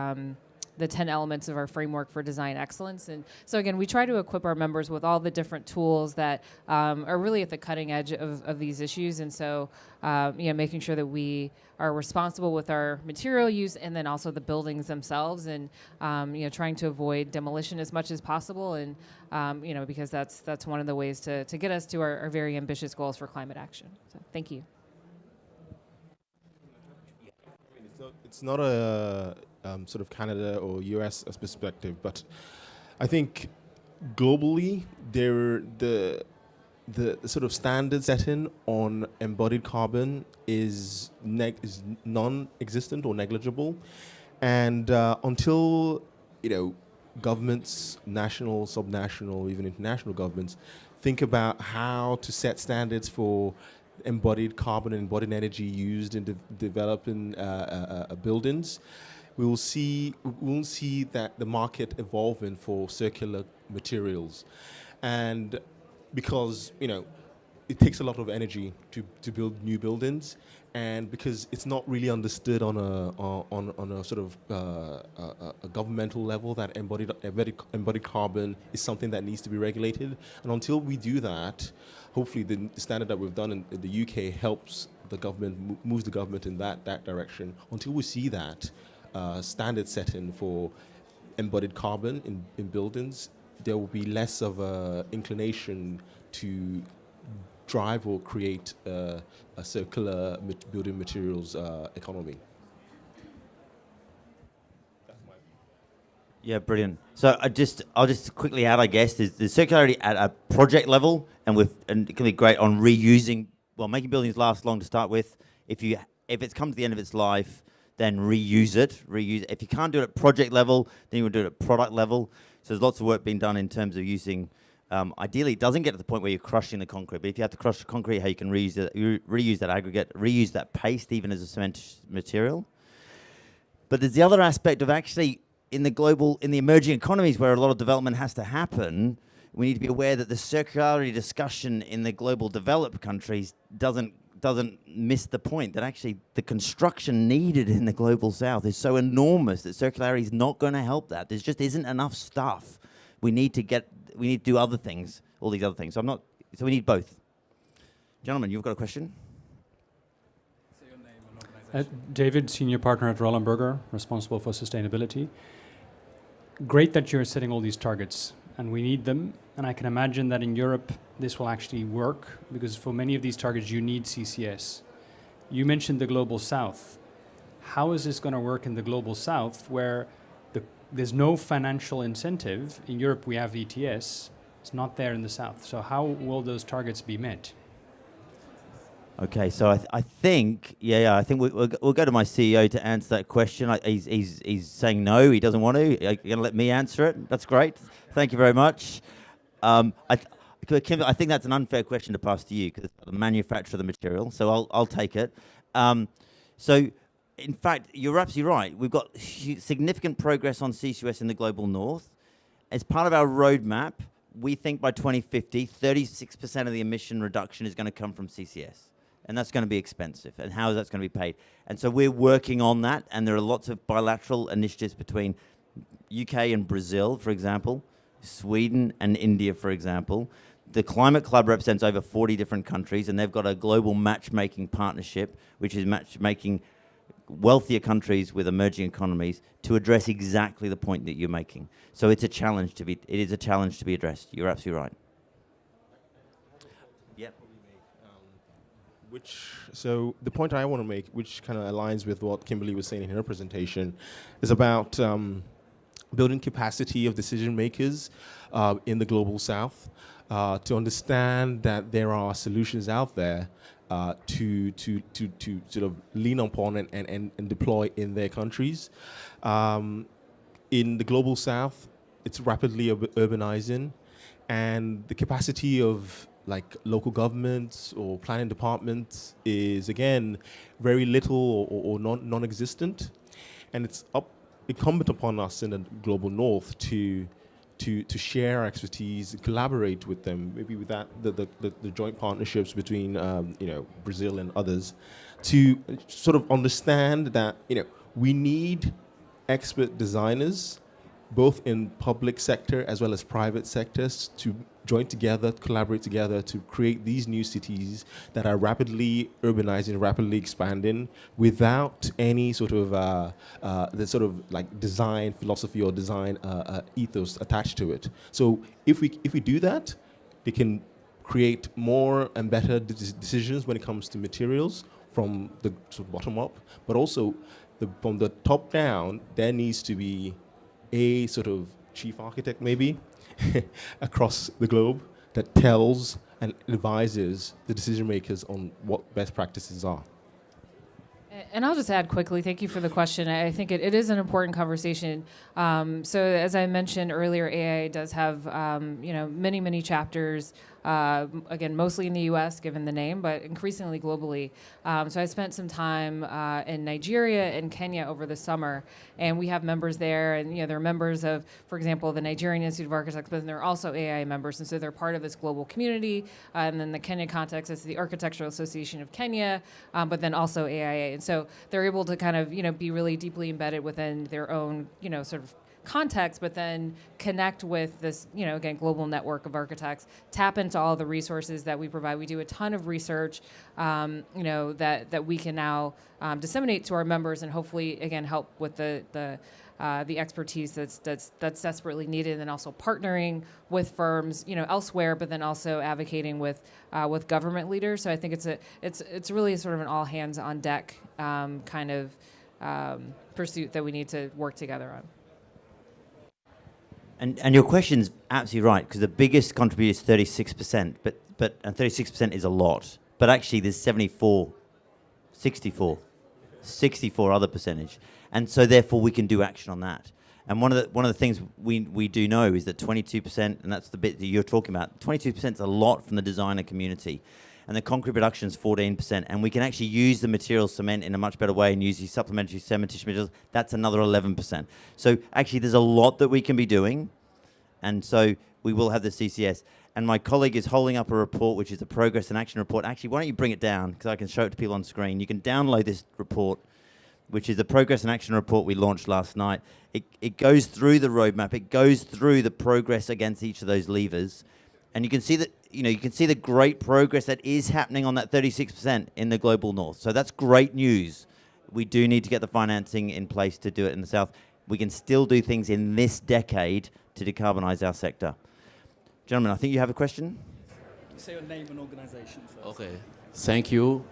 10 elements of our framework for design excellence. And so again, we try to equip our members with all the different tools that are really at the cutting edge of these issues. And so, making sure that we are responsible with our material use and then also the buildings themselves, and trying to avoid demolition as much as possible. And because that's one of the ways to get us to our very ambitious goals for climate action. So thank you. It's not a sort of Canada or US perspective, but I think globally the sort of standard setting on embodied carbon is non-existent or negligible, and until governments, national, subnational, even international governments, think about how to set standards for embodied carbon and embodied energy used in developing buildings, we will see that the market evolving for circular materials, and because it takes a lot of energy to build new buildings, and because it's not really understood on a sort of a governmental level that embodied carbon is something that needs to be regulated, and until we do that, hopefully the standard that we've done in the UK helps the government, moves the government in that direction. Until we see that standard setting for embodied carbon in buildings, there will be less of a inclination to drive or create a circular building materials economy. Yeah, brilliant. So I'll just quickly add, I guess, there's circularity at a project level, and it can be great on reusing, making buildings last long to start with. If it's come to the end of its life, then reuse it. If you can't do it at project level, then you will do it at product level. So there's lots of work being done in terms of using. Ideally, it doesn't get to the point where you're crushing the concrete, but if you have to crush the concrete, how you can reuse that aggregate, reuse that paste even as a cement material. But there's the other aspect of actually in the emerging economies where a lot of development has to happen. We need to be aware that the circularity discussion in the global developed countries doesn't miss the point that actually the construction needed in the global south is so enormous that circularity is not going to help that. There just isn't enough stuff. We need to do other things, all these other things. So we need both. Gentlemen, you've got a question? Say your name and organization. David, senior partner at Roland Berger, responsible for sustainability. Great that you're setting all these targets, and we need them. And I can imagine that in Europe, this will actually work, because for many of these targets, you need CCS. You mentioned the Global South. How is this going to work in the Global South, where there's no financial incentive? In Europe, we have ETS. It's not there in the South. So how will those targets be met? Okay, so I think, I think we'll go to my CEO to answer that question. He's saying no, he doesn't want to. You're going to let me answer it? That's great. Thank you very much. Kim, I think that's an unfair question to pass to you because it's the manufacturer of the material, so I'll take it. So, in fact, you're absolutely right. We've got significant progress on CCUS in the global north. As part of our roadmap, we think by 2050, 36% of the emission reduction is going to come from CCS. And that's going to be expensive. And how is that going to be paid? And so we're working on that. And there are lots of bilateral initiatives between UK and Brazil, for example, Sweden and India, for example. The Climate Club represents over 40 different countries, and they've got a global matchmaking partnership, which is matchmaking wealthier countries with emerging economies to address exactly the point that you're making. So it's a challenge it is a challenge to be addressed. You're absolutely right. Yep. So the point I want to make, which kind of aligns with what Kimberly was saying in her presentation, is about building capacity of decision makers in the global south to understand that there are solutions out there to sort of lean upon and deploy in their countries. In the global south, it's rapidly urbanizing, and the capacity of like local governments or planning departments is again very little or non-existent, and it's incumbent upon us in the global north to share our expertise, collaborate with them, maybe with that the joint partnerships between Brazil and others, to sort of understand that we need expert designers, both in public sector as well as private sectors, to join together, collaborate together to create these new cities that are rapidly urbanizing, rapidly expanding, without any sort of the sort of like design philosophy or design ethos attached to it. So if we do that, they can create more and better decisions when it comes to materials from the sort of bottom up, but also from the top down. There needs to be a sort of chief architect maybe across the globe that tells and advises the decision makers on what best practices are. And I'll just add quickly, thank you for the question. I think it is an important conversation. So as I mentioned earlier, AI does have many, many chapters, again, mostly in the US, given the name, but increasingly globally. So I spent some time in Nigeria and Kenya over the summer, and we have members there, and they're members of, for example, the Nigerian Institute of Architects, but they're also AI members, and so they're part of this global community. And then the Kenya context is the Architectural Association of Kenya, but then also AIA. And so they're able to kind of, be really deeply embedded within their own, sort of context, but then connect with this, again, global network of architects, tap into all the resources that we provide. We do a ton of research, that we can now disseminate to our members, and hopefully, again, help with the expertise that's desperately needed, and then also partnering with firms, elsewhere, but then also advocating with government leaders. So I think it's really sort of an all hands on deck kind of pursuit that we need to work together on. And your question's absolutely right, because the biggest contributor is 36%, and 36% is a lot. But actually, there's 64 other percentage, and so therefore we can do action on that. And one of the things we do know is that 22%, and that's the bit that you're talking about. 22% is a lot from the designer community, and the concrete production is 14%. And we can actually use the material cement in a much better way and use these supplementary cementitious materials. That's another 11%. So actually, there's a lot that we can be doing, and so we will have the CCS. And my colleague is holding up a report, which is the Progress and Action Report. Actually, why don't you bring it down, because I can show it to people on screen. You can download this report, which is the Progress and Action Report we launched last night. It goes through the roadmap. It goes through the progress against each of those levers. And you can see that, you can see the great progress that is happening on that 36% in the global north. So that's great news. We do need to get the financing in place to do it in the south. We can still do things in this decade to decarbonize our sector. Gentlemen, I think you have a question? Say your name and organization first. Okay. Thank you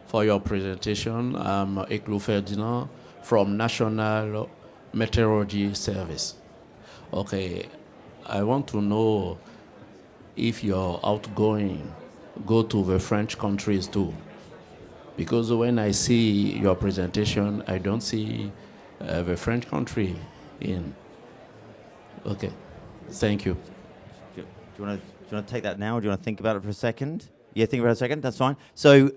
for your presentation. I'm Eklu Ferdinand from National Meteorology Service. Okay. I want to know if you're outgoing, go to the French countries too. Because when I see your presentation, I don't see the French country in. Okay, thank you. Do you want to take that now, or do you want to think about it for a second? Yeah, think about it a second. That's fine. So,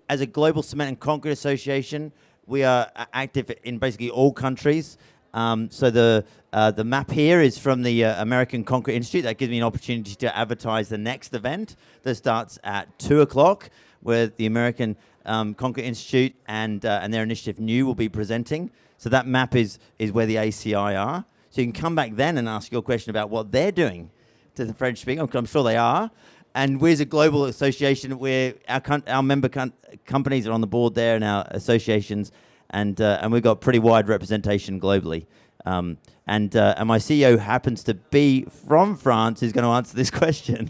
as a global cement and concrete association, we are active in basically all countries. So the map here is from the American Concrete Institute. That gives me an opportunity to advertise the next event that starts at 2:00, where the American Concrete Institute and their initiative New will be presenting. So that map is where the ACI are. So you can come back then and ask your question about what they're doing to the French speaking. I'm sure they are. And we as a global association, our member companies are on the board there and our associations, and we've got pretty wide representation globally. And my CEO happens to be from France, who's going to answer this question.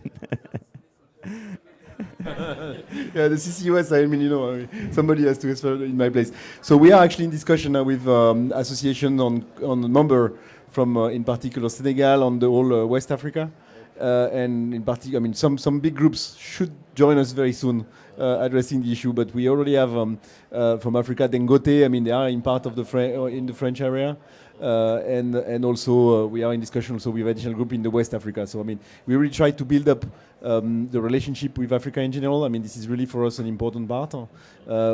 Yeah, the CCUS, I mean, somebody has to answer in my place. So we are actually in discussion now with association on a number from, in particular, Senegal, on the whole West Africa. And in particular, I mean, some big groups should join us very soon addressing the issue. But we already have from Africa, Dangote. I mean, they are in part of the in the French area, and also we are in discussion also with additional group in the West Africa. So I mean, we really try to build up the relationship with Africa in general. I mean, this is really for us an important part.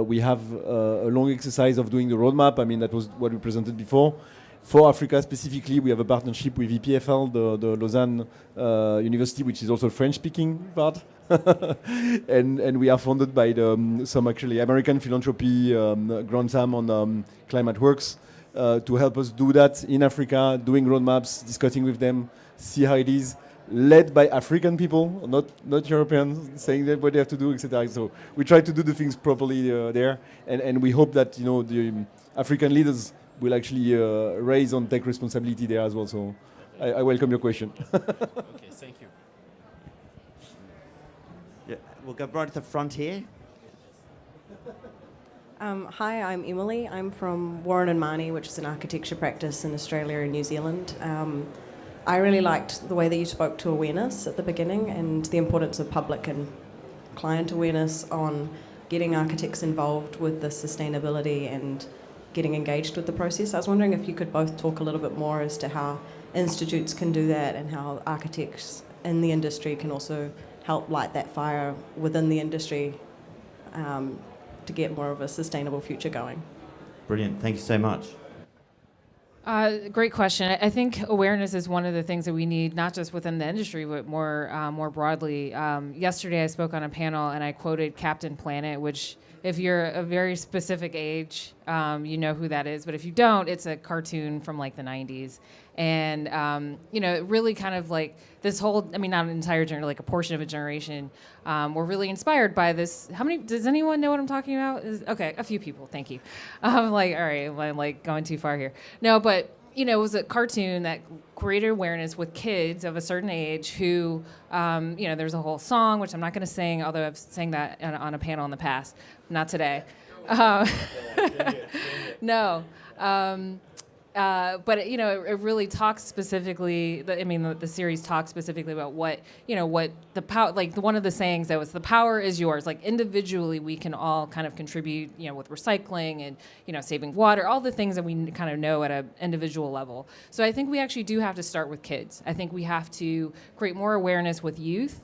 We have a long exercise of doing the roadmap. I mean, that was what we presented before. For Africa specifically, we have a partnership with EPFL, the Lausanne University, which is also a French-speaking part. and we are funded by some actually American philanthropy grant on climate works to help us do that in Africa, doing roadmaps, discussing with them, see how it is, led by African people, not Europeans, saying that what they have to do, etc. So we try to do the things properly there, and we hope that the African leaders will actually raise and take responsibility there as well. So I welcome your question. Okay, thank you. Yeah, we'll go right to the front here. Hi, I'm Emily. I'm from Warren and Marnie, which is an architecture practice in Australia and New Zealand. I really liked the way that you spoke to awareness at the beginning and the importance of public and client awareness on getting architects involved with the sustainability and getting engaged with the process. I was wondering if you could both talk a little bit more as to how institutes can do that and how architects in the industry can also help light that fire within the industry to get more of a sustainable future going. Brilliant. Thank you so much. Great question. I think awareness is one of the things that we need, not just within the industry, but more broadly. Yesterday, I spoke on a panel and I quoted Captain Planet, which, if you're a very specific age, you know who that is. But if you don't, it's a cartoon from like the 90s. And, it really kind of like this whole, I mean, not an entire generation, like a portion of a generation, were really inspired by this. Does anyone know what I'm talking about? Okay, a few people, thank you. I'm like, all right, I'm like going too far here. No, but, it was a cartoon that created awareness with kids of a certain age who, there's a whole song, which I'm not going to sing, although I've sang that on a panel in the past. Not today. No. But it really talks specifically. The series talks specifically about what the power. Like one of the sayings that was, "The power is yours." Like individually, we can all kind of contribute. With recycling and saving water, all the things that we kind of know at an individual level. So I think we actually do have to start with kids. I think we have to create more awareness with youth.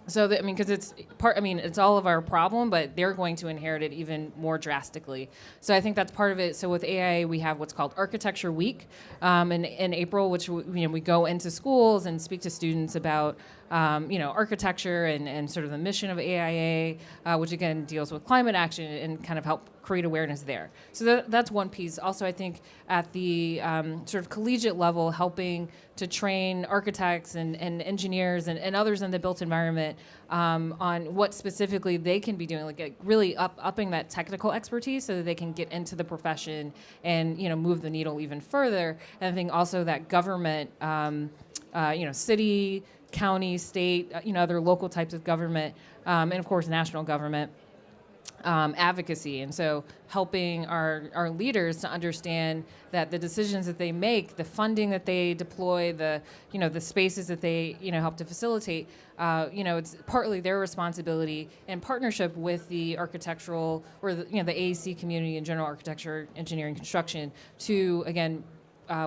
So that, because it's all of our problem, but they're going to inherit it even more drastically. So I think that's part of it. So with AIA, we have what's called Architecture Week in April, which we go into schools and speak to students about architecture and sort of the mission of AIA, which again deals with climate action and kind of help create awareness there. So that's one piece. Also, I think at the sort of collegiate level, helping to train architects and engineers and others in the built environment on what specifically they can be doing, like really upping that technical expertise so that they can get into the profession and move the needle even further. And I think also that government, city, county, state, other local types of government, and of course national government, advocacy. And so helping our leaders to understand that the decisions that they make, the funding that they deploy, the spaces that they help to facilitate, it's partly their responsibility in partnership with the architectural or the AEC community in general, architecture, engineering, construction, to again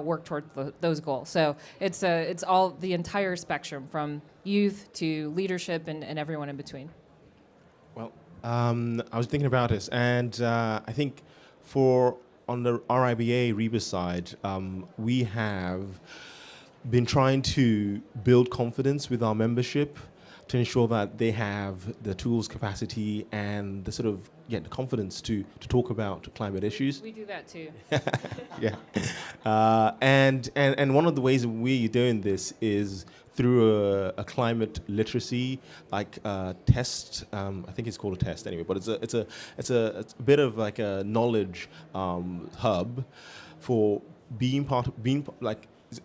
work toward those goals. So it's all the entire spectrum from youth to leadership and everyone in between. Well, I was thinking about this, and I think on the RIBA REBA side, we have been trying to build confidence with our membership to ensure that they have the tools, capacity, and the sort of the confidence to talk about climate issues. We do that too. Yeah, and one of the ways that we're doing this is through a climate literacy test. I think it's called a test anyway, but it's a bit of like a knowledge hub for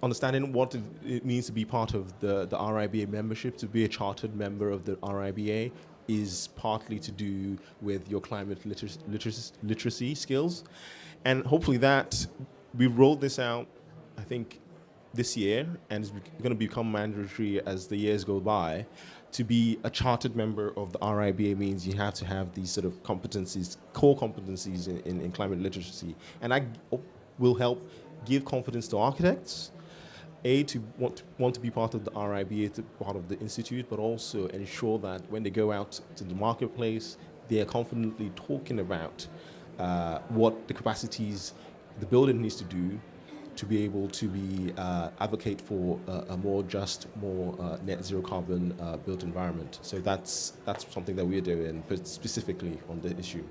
understanding what it means to be part of the RIBA membership. To be a chartered member of the RIBA is partly to do with your climate literacy skills, and hopefully that we rolled this out, I think, this year, and it's going to become mandatory as the years go by. To be a chartered member of the RIBA means you have to have these sort of competencies, core competencies in climate literacy, and that will help give confidence to architects, to want to be part of the RIBA, to part of the institute, but also ensure that when they go out to the marketplace, they are confidently talking about what the capacities the building needs to do to be able to be advocate for a more just, more net zero carbon built environment. So that's something that we're doing specifically on the issue.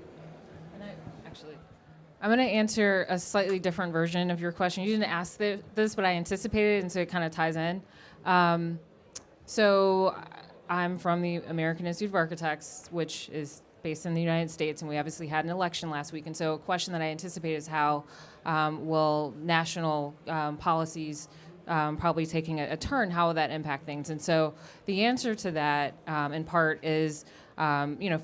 I'm going to answer a slightly different version of your question. You didn't ask this, but I anticipated, and so it kind of ties in. So I'm from the American Institute of Architects, which is based in the United States, and we obviously had an election last week. And so a question that I anticipate is how will national policies probably taking a turn, how will that impact things? And so the answer to that, in part, is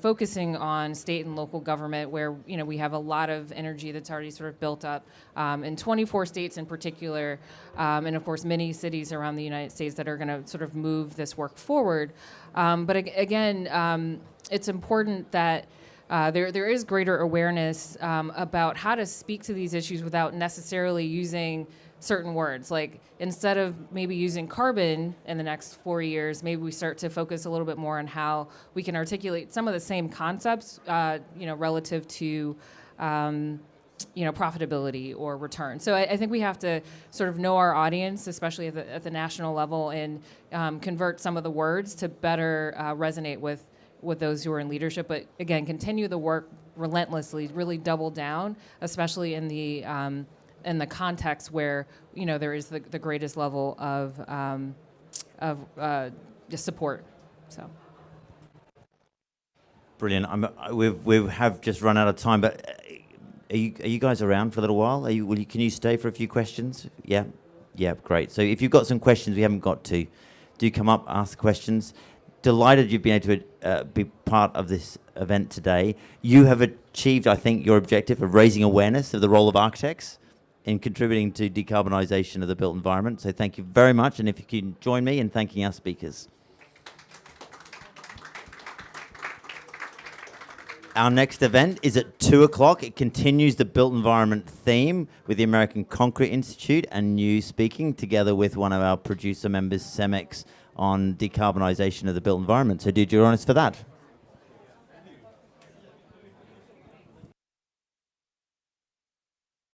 focusing on state and local government, where we have a lot of energy that's already sort of built up in 24 states in particular, and of course many cities around the United States that are going to sort of move this work forward. But again, it's important that there is greater awareness about how to speak to these issues without necessarily using certain words. Like, instead of maybe using carbon in the next 4 years, maybe we start to focus a little bit more on how we can articulate some of the same concepts, relative to, profitability or return. So I think we have to sort of know our audience, especially at the national level, and convert some of the words to better resonate with those who are in leadership. But again, continue the work relentlessly, really double down, especially in the context where there is the greatest level of support. So brilliant. We have just run out of time, but are you guys around for a little while? Can you stay for a few questions? Yeah, great. So if you've got some questions we haven't got to, do come up, ask questions. Delighted you've been able to be part of this event today. You have achieved, I think, your objective of raising awareness of the role of architects in contributing to decarbonisation of the built environment. So thank you very much, and if you can join me in thanking our speakers. Our next event is at 2:00. It continues the built environment theme with the American Concrete Institute and New speaking together with one of our producer members, Cemex, on decarbonisation of the built environment. So do join us for that.